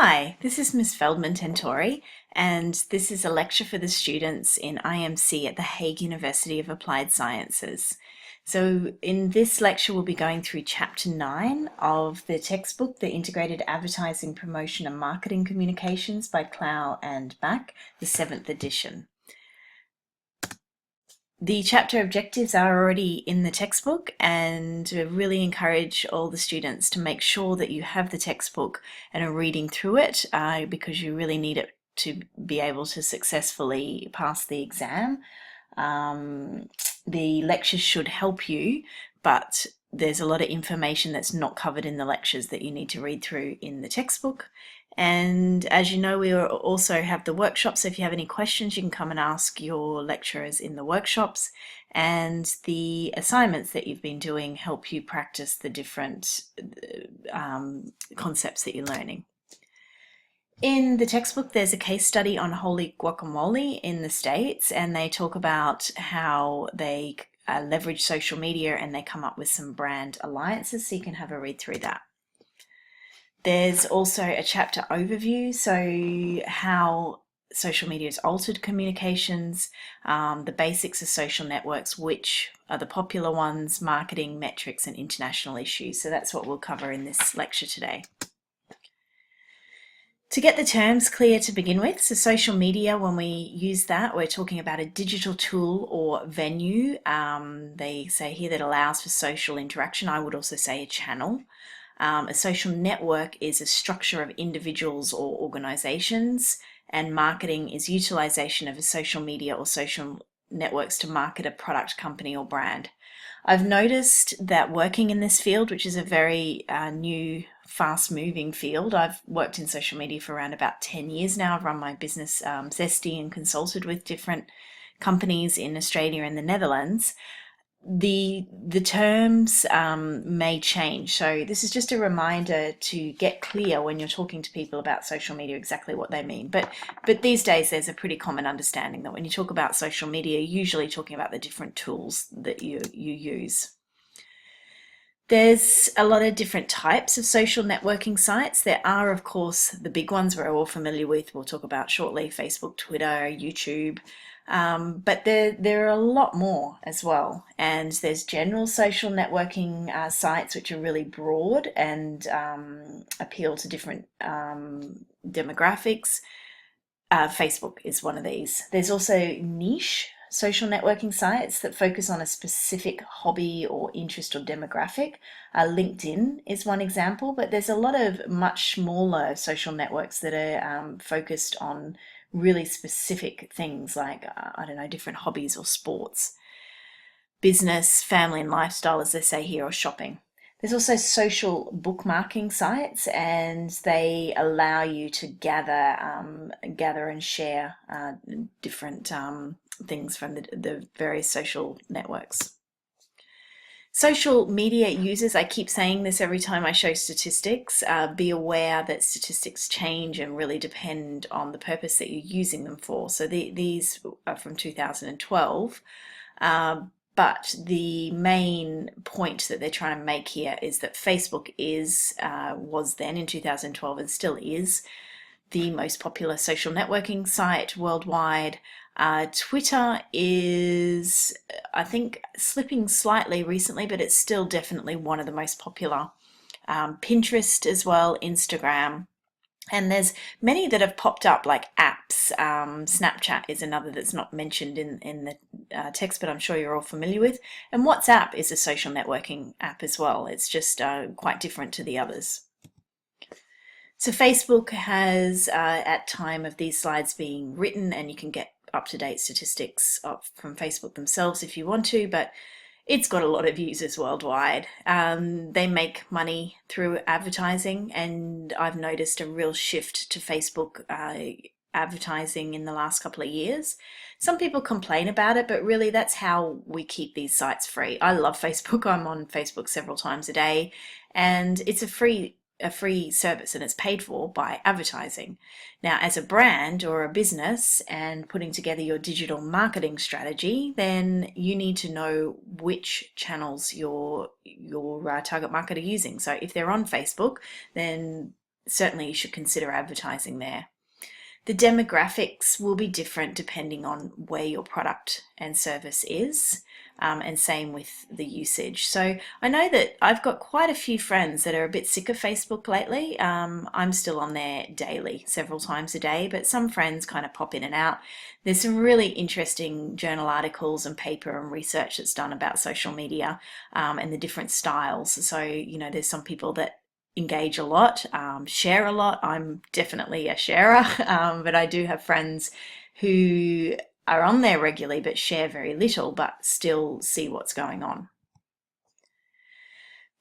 Hi, this is Miss Veldman-Tentori, and this is a lecture for the students in IMC at the Hague University of Applied Sciences. So in this lecture, we'll be going through Chapter 9 of the textbook, The Integrated Advertising, Promotion and Marketing Communications by Clow and Back, the 7th edition. The chapter objectives are already in the textbook, and I really encourage all the students to make sure that you have the textbook and are reading through it because you really need it to be able to successfully pass the exam. The lectures should help you, but there's a lot of information that's not covered in the lectures that you need to read through in the textbook. And as you know, we also have the workshops, so if you have any questions you can come and ask your lecturers in the workshops, and the assignments that you've been doing help you practice the different concepts that you're learning. In the textbook there's a case study on holy guacamole in the States, and they talk about how they leverage social media and they come up with some brand alliances, so you can have a read through that. There's also a chapter overview, so how social media has altered communications, the basics of social networks, which are the popular ones, marketing, metrics, and international issues. So that's what we'll cover in this lecture today. To get the terms clear to begin with, so social media, when we use that, we're talking about a digital tool or venue. They say here that allows for social interaction. I would also say a channel. A social network is a structure of individuals or organizations, and marketing is utilization of a social media or social networks to market a product, company, or brand. I've noticed that working in this field, which is a very new, fast-moving field, I've worked in social media for around about 10 years now. I've run my business Zesty and consulted with different companies in Australia and the Netherlands. The terms may change, so this is just a reminder to get clear when you're talking to people about social media exactly what they mean. But these days there's a pretty common understanding that when you talk about social media, you're usually talking about the different tools that you use. There's a lot of different types of social networking sites. There are, of course, the big ones we're all familiar with. We'll talk about shortly: Facebook, Twitter, YouTube. But there are a lot more as well. And there's general social networking sites which are really broad and appeal to different demographics. Facebook is one of these. There's also niche social networking sites that focus on a specific hobby or interest or demographic. LinkedIn is one example, but there's a lot of much smaller social networks that are focused on really specific things like, I don't know, different hobbies or sports. Business, family and lifestyle, as they say here, or shopping. There's also social bookmarking sites, and they allow you to gather and share different things from the various social networks. Social media users, I keep saying this every time I show statistics, be aware that statistics change and really depend on the purpose that you're using them for. So these are from 2012, but the main point that they're trying to make here is that Facebook was then in 2012 and still is the most popular social networking site worldwide. Twitter is, I think, slipping slightly recently, but it's still definitely one of the most popular. Pinterest as well, Instagram. And there's many that have popped up like apps. Snapchat is another that's not mentioned in the text, but I'm sure you're all familiar with. And WhatsApp is a social networking app as well. It's just quite different to the others. So Facebook has, at time of these slides being written, and you can get up-to-date statistics from Facebook themselves if you want to, but it's got a lot of users worldwide. They make money through advertising, and I've noticed a real shift to Facebook advertising in the last couple of years. Some people complain about it, but really that's how we keep these sites free. I love Facebook. I'm on Facebook several times a day, and it's a free service, and it's paid for by advertising. Now, as a brand or a business and putting together your digital marketing strategy, then you need to know which channels your target market are using. So if they're on Facebook, then certainly you should consider advertising there. The demographics will be different depending on where your product and service is, and same with the usage. So I know that I've got quite a few friends that are a bit sick of Facebook lately. I'm still on there daily, several times a day, but some friends kind of pop in and out. There's some really interesting journal articles and paper and research that's done about social media, and the different styles. So, there's some people that engage a lot, share a lot. I'm definitely a sharer, but I do have friends who are on there regularly but share very little, but still see what's going on.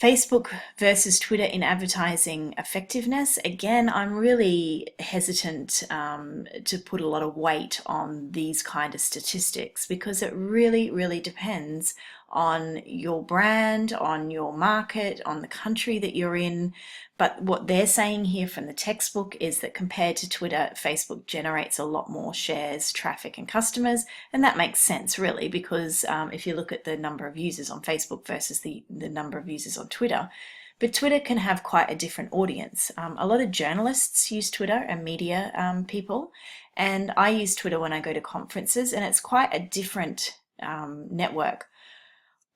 Facebook versus Twitter in advertising effectiveness. Again, I'm really hesitant to put a lot of weight on these kind of statistics because it really, really depends on your brand, on your market, on the country that you're in. But what they're saying here from the textbook is that compared to Twitter, Facebook generates a lot more shares, traffic, and customers. And that makes sense, really, because if you look at the number of users on Facebook versus the number of users on Twitter, but Twitter can have quite a different audience. A lot of journalists use Twitter and media people, and I use Twitter when I go to conferences, and it's quite a different network.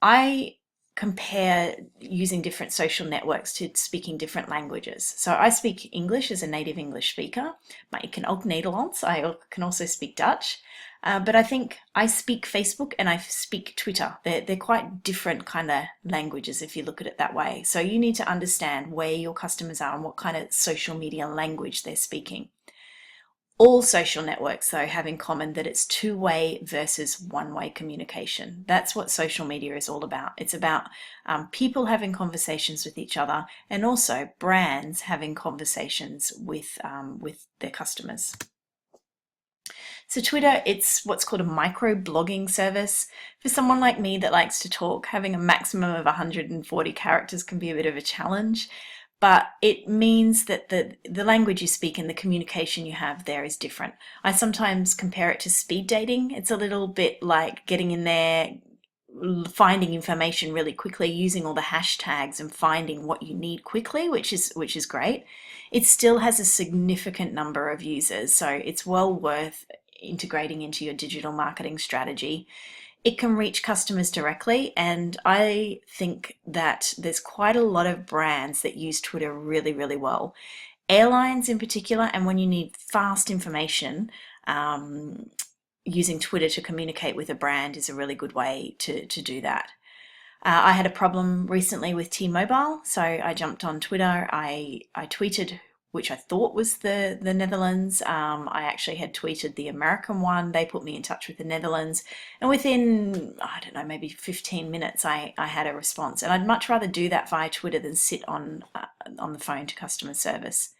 I compare using different social networks to speaking different languages. So I speak English as a native English speaker, maar ik kan ook Nederlands. I can also speak Dutch. But I think I speak Facebook and I speak Twitter. They're quite different kind of languages if you look at it that way. So you need to understand where your customers are and what kind of social media language they're speaking. All social networks, though, have in common that it's two-way versus one-way communication. That's what social media is all about. It's about people having conversations with each other and also brands having conversations with their customers. So Twitter, it's what's called a micro-blogging service. For someone like me that likes to talk, having a maximum of 140 characters can be a bit of a challenge. But it means that the language you speak and the communication you have there is different. I sometimes compare it to speed dating. It's a little bit like getting in there, finding information really quickly, using all the hashtags and finding what you need quickly, which is great. It still has a significant number of users, so it's well worth integrating into your digital marketing strategy. It can reach customers directly, and I think that there's quite a lot of brands that use Twitter really, really well. Airlines in particular, and when you need fast information, using Twitter to communicate with a brand is a really good way to do that. I had a problem recently with T-Mobile, so I jumped on Twitter. I tweeted which I thought was the Netherlands. I actually had tweeted the American one. They put me in touch with the Netherlands. And within, I don't know, maybe 15 minutes, I had a response. And I'd much rather do that via Twitter than sit on the phone to customer service.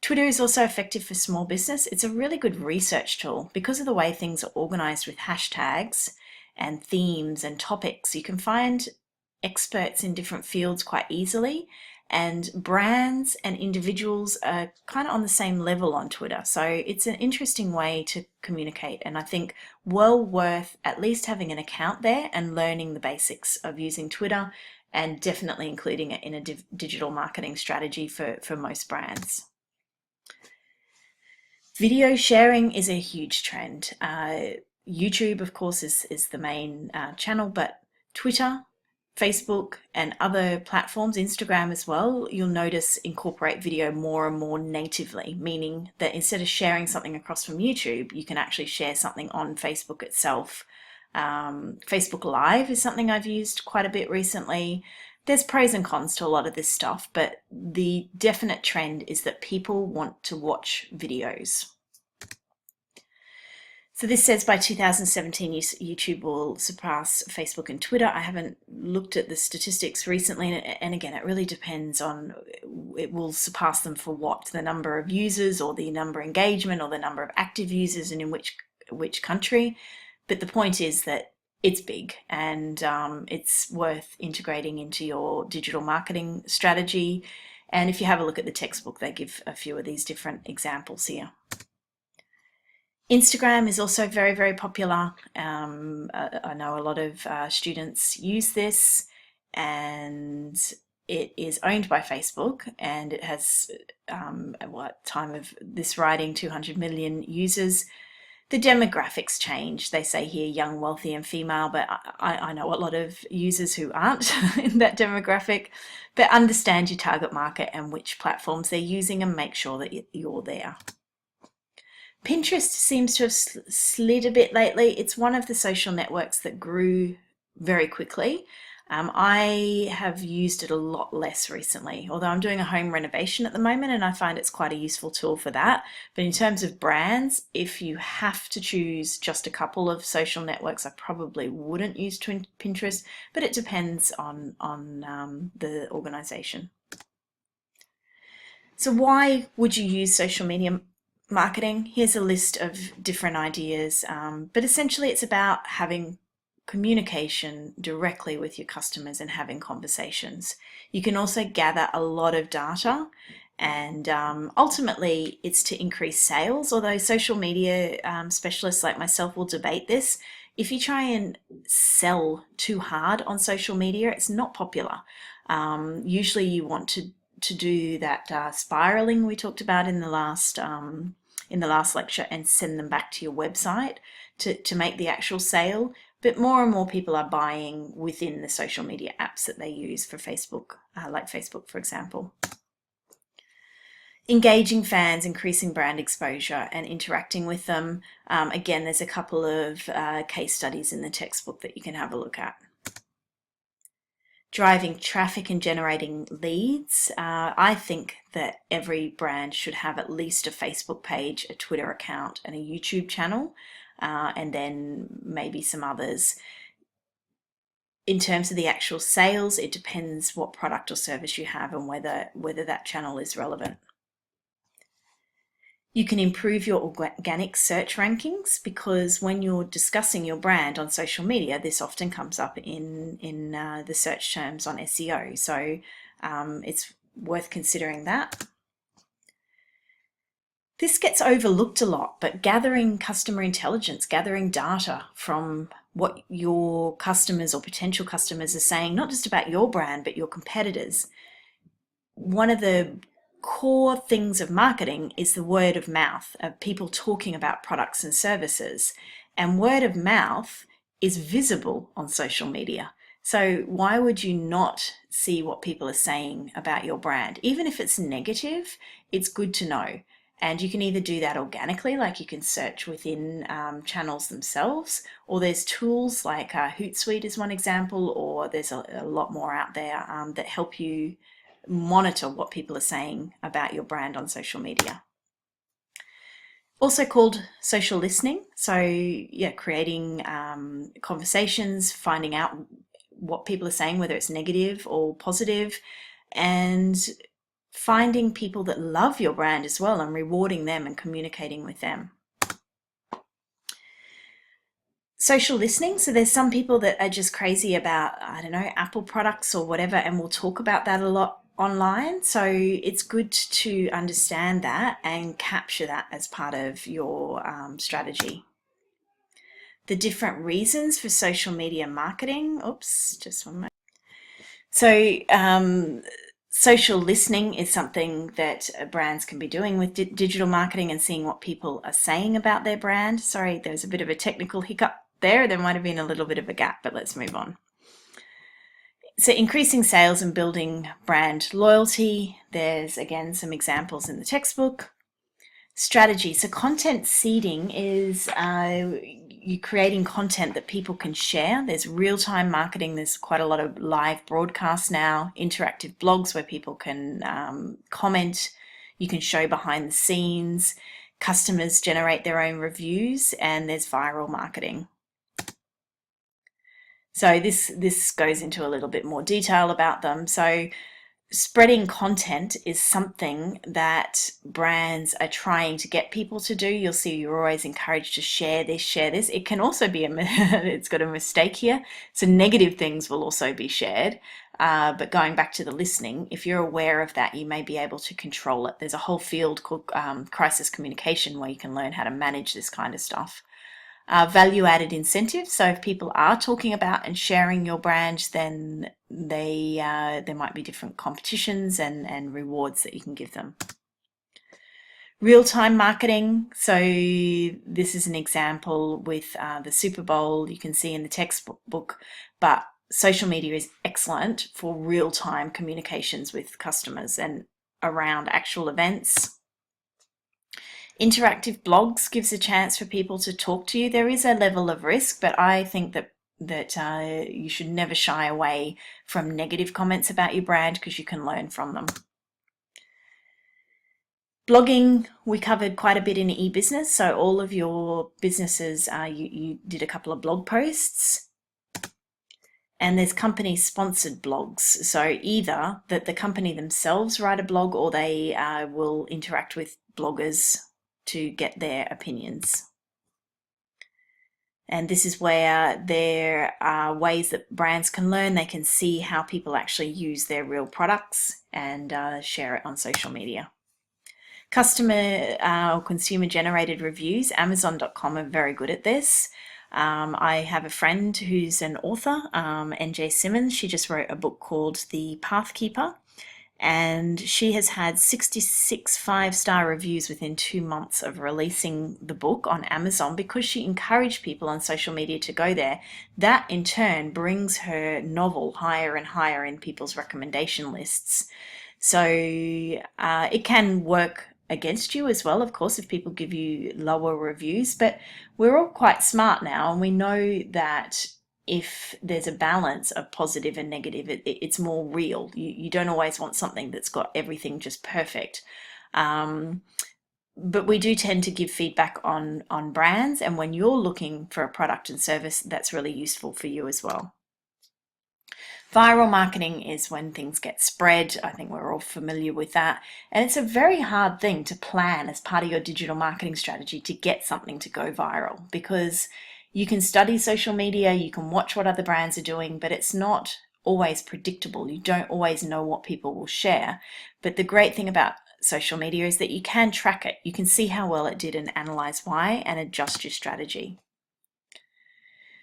Twitter is also effective for small business. It's a really good research tool. Because of the way things are organized with hashtags and themes and topics, you can find experts in different fields quite easily. And brands and individuals are kind of on the same level on Twitter. So it's an interesting way to communicate, and I think well worth at least having an account there and learning the basics of using Twitter, and definitely including it in a digital marketing strategy for most brands. Video sharing is a huge trend. YouTube, of course, is the main channel, but Twitter, Facebook and other platforms, Instagram as well, you'll notice incorporate video more and more natively, meaning that instead of sharing something across from YouTube, you can actually share something on Facebook itself. Facebook Live is something I've used quite a bit recently. There's pros and cons to a lot of this stuff, but the definite trend is that people want to watch videos. So this says by 2017, YouTube will surpass Facebook and Twitter. I haven't looked at the statistics recently, and again, it really depends on, it will surpass them for what? The number of users or the number of engagement or the number of active users and in which country. But the point is that it's big, and it's worth integrating into your digital marketing strategy. And if you have a look at the textbook, they give a few of these different examples here. Instagram is also very, very popular. I know a lot of students use this, and it is owned by Facebook, and it has, at what time of this writing, 200 million users. The demographics change. They say here young, wealthy, and female, but I know a lot of users who aren't in that demographic. But understand your target market and which platforms they're using, and make sure that you're there. Pinterest seems to have slid a bit lately. It's one of the social networks that grew very quickly. I have used it a lot less recently, although I'm doing a home renovation at the moment and I find it's quite a useful tool for that. But in terms of brands, if you have to choose just a couple of social networks, I probably wouldn't use Pinterest, but it depends on the organization. So why would you use social media marketing? Here's a list of different ideas, but essentially it's about having communication directly with your customers and having conversations. You can also gather a lot of data, and ultimately it's to increase sales, although social media specialists like myself will debate this. If you try and sell too hard on social media, it's not popular. Usually you want to do that spiraling we talked about in the last lecture, and send them back to your website to make the actual sale. But more and more people are buying within the social media apps that they use for Facebook, like Facebook, for example. Engaging fans, increasing brand exposure, and interacting with them. Again, there's a couple of case studies in the textbook that you can have a look at. Driving traffic and generating leads. I think that every brand should have at least a Facebook page, a Twitter account, and a YouTube channel, and then maybe some others. In terms of the actual sales, it depends what product or service you have and whether that channel is relevant. You can improve your organic search rankings, because when you're discussing your brand on social media, this often comes up in the search terms on SEO. So it's worth considering that. This gets overlooked a lot, but gathering customer intelligence, gathering data from what your customers or potential customers are saying, not just about your brand, but your competitors. One of the core things of marketing is the word of mouth, of people talking about products and services. And word of mouth is visible on social media. So why would you not see what people are saying about your brand? Even if it's negative, it's good to know. And you can either do that organically, like you can search within channels themselves, or there's tools like Hootsuite is one example, or there's a lot more out there that help you monitor what people are saying about your brand on social media. Also called social listening. So yeah, creating conversations, finding out what people are saying, whether it's negative or positive, and finding people that love your brand as well and rewarding them and communicating with them. Social listening. So there's some people that are just crazy about, I don't know, Apple products or whatever, and we'll talk about that a lot online. So it's good to understand that and capture that as part of your strategy. The different reasons for social media marketing. Oops, just one moment. So social listening is something that brands can be doing with digital marketing and seeing what people are saying about their brand. Sorry, there's a bit of a technical hiccup there. There might have been a little bit of a gap, but let's move on. So increasing sales and building brand loyalty. There's again some examples in the textbook. Strategy. So content seeding is you creating content that people can share. There's real-time marketing. There's quite a lot of live broadcasts now, interactive blogs where people can comment. You can show behind the scenes. Customers generate their own reviews, and there's viral marketing. So this goes into a little bit more detail about them. So spreading content is something that brands are trying to get people to do. You'll see you're always encouraged to share this, share this. It can also be, it's got a mistake here. So negative things will also be shared. But going back to the listening, if you're aware of that, you may be able to control it. There's a whole field called crisis communication where you can learn how to manage this kind of stuff. Value-added incentives. So if people are talking about and sharing your brand, then there might be different competitions and rewards that you can give them. Real-time marketing. So this is an example with the Super Bowl. You can see in the textbook, but social media is excellent for real-time communications with customers and around actual events. Interactive blogs gives a chance for people to talk to you. There is a level of risk, but I think that you should never shy away from negative comments about your brand because you can learn from them. Blogging, we covered quite a bit in e-business. So all of your businesses, you did a couple of blog posts. And there's company-sponsored blogs. So either that the company themselves write a blog or they will interact with bloggers to get their opinions. And this is where there are ways that brands can learn. They can see how people actually use their real products and share it on social media. Customer or consumer generated reviews. Amazon.com are very good at this. I have a friend who's an author, NJ Simmons. She just wrote a book called The Pathkeeper, and she has had 66 5-star reviews within 2 months of releasing the book on Amazon because she encouraged people on social media to go there. That in turn brings her novel higher and higher in people's recommendation lists. So it can work against you as well, of course, if people give you lower reviews, but we're all quite smart now and we know that if there's a balance of positive and negative, it's more real. You don't always want something that's got everything just perfect. But we do tend to give feedback on brands, and when you're looking for a product and service, that's really useful for you as well. Viral marketing is when things get spread. I think we're all familiar with that. And it's a very hard thing to plan as part of your digital marketing strategy to get something to go viral, because you can study social media, you can watch what other brands are doing, but it's not always predictable. You don't always know what people will share. But the great thing about social media is that you can track it. You can see how well it did and analyze why and adjust your strategy.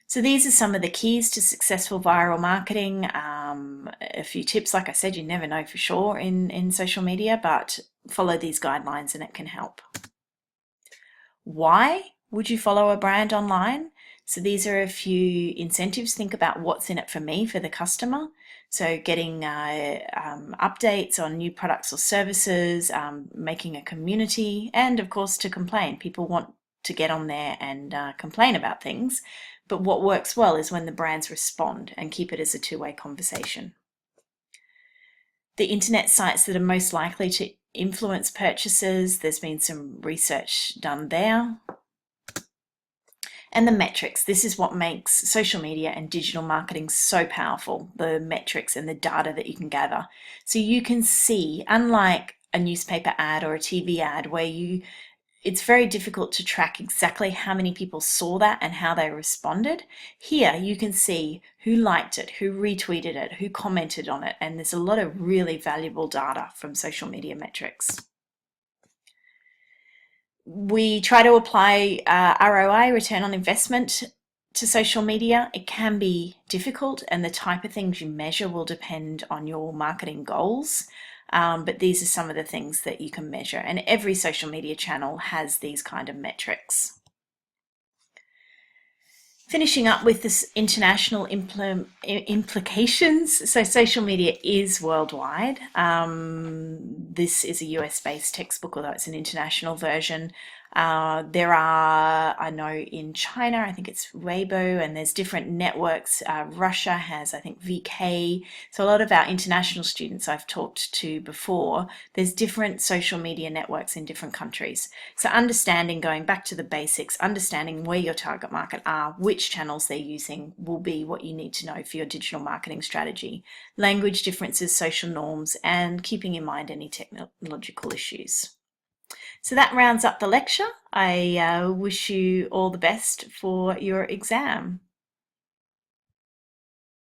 So these are some of the keys to successful viral marketing. A few tips, like I said, you never know for sure in social media, but follow these guidelines and it can help. Why would you follow a brand online? So these are a few incentives. Think about what's in it for me, for the customer. So getting updates on new products or services, making a community, and of course to complain. People want to get on there and complain about things. But what works well is when the brands respond and keep it as a two-way conversation. The internet sites that are most likely to influence purchases, there's been some research done there. And the metrics, this is what makes social media and digital marketing so powerful, the metrics and the data that you can gather. So you can see, unlike a newspaper ad or a TV ad where it's very difficult to track exactly how many people saw that and how they responded. Here you can see who liked it, who retweeted it, who commented on it, and there's a lot of really valuable data from social media metrics. We try to apply ROI, return on investment, to social media. It can be difficult, and the type of things you measure will depend on your marketing goals. But these are some of the things that you can measure, and every social media channel has these kind of metrics. Finishing up with this international implications. So social media is worldwide. This is a US-based textbook, although it's an international version. There are, I know in China, I think it's Weibo, and there's different networks. Russia has, I think, VK. So a lot of our international students I've talked to before, there's different social media networks in different countries. So understanding, going back to the basics, understanding where your target market are, which channels they're using will be what you need to know for your digital marketing strategy. Language differences, social norms, and keeping in mind any technological issues. So that rounds up the lecture. I wish you all the best for your exam.